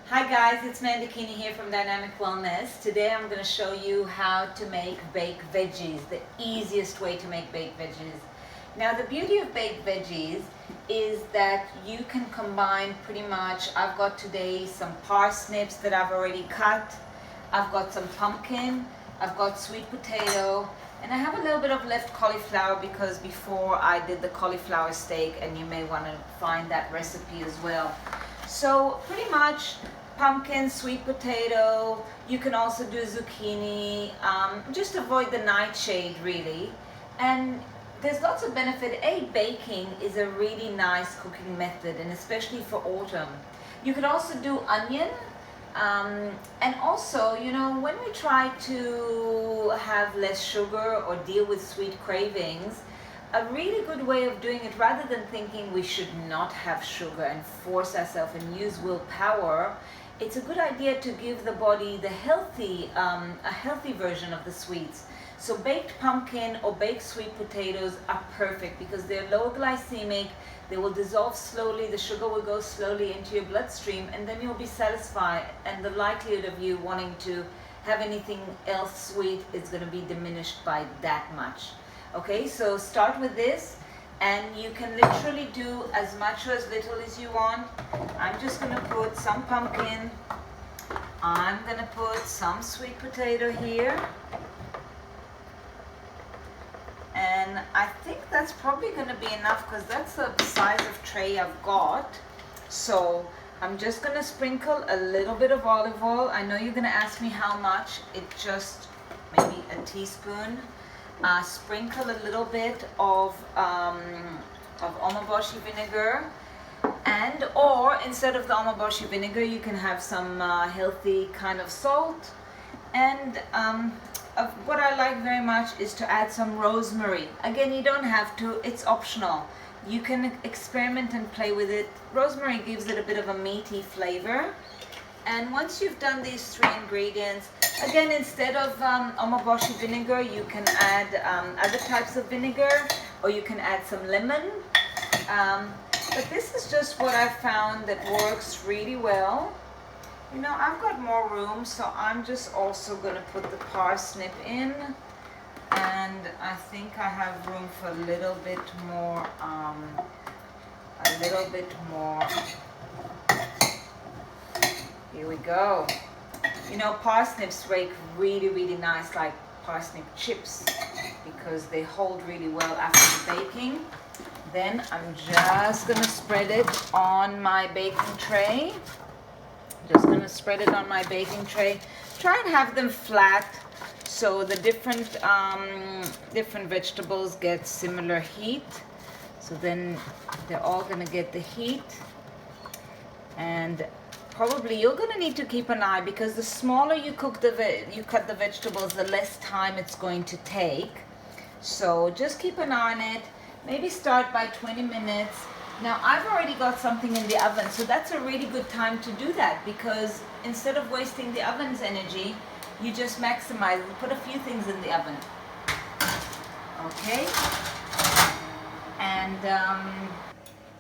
Hi guys, it's Mandakini here from Dynamic Wellness. Today I'm going to show you how to make baked veggies, the easiest way to make baked veggies. Now the beauty of baked veggies is that you can combine pretty much, I've got today some parsnips that I've already cut, I've got some pumpkin, I've got sweet potato, and I have a little bit of left cauliflower because before I did the cauliflower steak, and you may want to find that recipe as well. So pretty much pumpkin, sweet potato, you can also do zucchini, just avoid the nightshade really. And there's lots of benefit. Baking is a really nice cooking method, and especially for autumn. You could also do onion, and also, when we try to have less sugar or deal with sweet cravings, a really good way of doing it, rather than thinking we should not have sugar and force ourselves and use willpower, it's a good idea to give the body the a healthy version of the sweets. So baked pumpkin or baked sweet potatoes are perfect because they're low glycemic. They will dissolve slowly, the sugar will go slowly into your bloodstream, and then you'll be satisfied, and the likelihood of you wanting to have anything else sweet is going to be diminished by that much. Okay, so start with this, and you can literally do as much or as little as you want. I'm just going to put some pumpkin, I'm going to put some sweet potato here, and I think that's probably going to be enough because that's the size of tray I've got. So I'm just going to sprinkle a little bit of olive oil. I know you're going to ask me how much. It's just maybe a teaspoon. Sprinkle a little bit of omaboshi vinegar, or instead of the omaboshi vinegar you can have some healthy kind of salt, and what I like very much is to add some rosemary. Again, you don't have to, it's optional. You can experiment and play with it. Rosemary gives it a bit of a meaty flavor. And once you've done these three ingredients, again, instead of omaboshi vinegar, you can add other types of vinegar, or you can add some lemon. But this is just what I found that works really well. I've got more room, so I'm just also going to put the parsnip in. And I think I have room for a little bit more, Here we go. Parsnips break really, really nice, like parsnip chips, because they hold really well after the baking. Then I'm just gonna spread it on my baking tray. Try and have them flat so the different vegetables get similar heat. So then they're all gonna get the heat. And probably you're going to need to keep an eye, because the smaller you cut the vegetables, the less time it's going to take. So just keep an eye on it. Maybe start by 20 minutes. Now I've already got something in the oven, so that's a really good time to do that, because instead of wasting the oven's energy, you just maximize it. Put a few things in the oven. Okay? And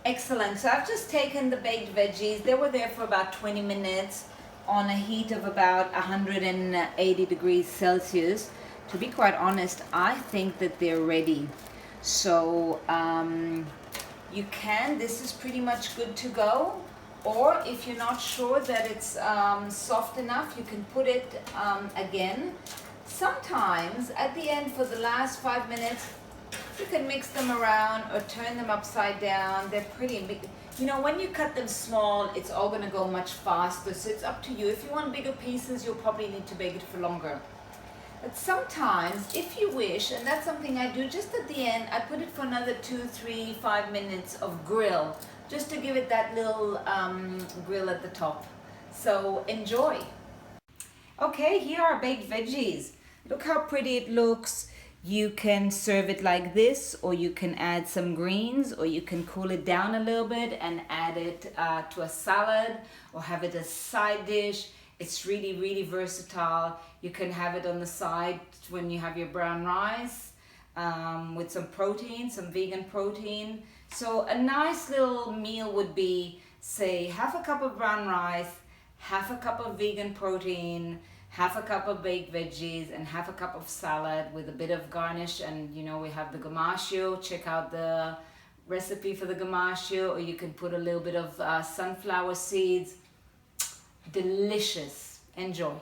excellent. So I've just taken the baked veggies. They were there for about 20 minutes on a heat of about 180 degrees Celsius. To be quite honest, I think that they're ready. So this is pretty much good to go. Or if you're not sure that it's soft enough, you can put it again. Sometimes at the end, for the last 5 minutes, you can mix them around or turn them upside down. They're pretty big. When you cut them small, it's all going to go much faster. So it's up to you. If you want bigger pieces, you'll probably need to bake it for longer. But sometimes, if you wish, and that's something I do, just at the end, I put it for another 2, 3, 5 minutes of grill, just to give it that little grill at the top. So enjoy. Okay, here are baked veggies. Look how pretty it looks. You can serve it like this, or you can add some greens, or you can cool it down a little bit and add it to a salad, or have it as side dish. It's really, really versatile. You can have it on the side when you have your brown rice with some protein, some vegan protein. So a nice little meal would be, say, half a cup of brown rice, half a cup of vegan protein, half a cup of baked veggies, and half a cup of salad with a bit of garnish. And you know, we have the gamascio. Check out the recipe for the gamascio, or you can put a little bit of sunflower seeds. Delicious. Enjoy.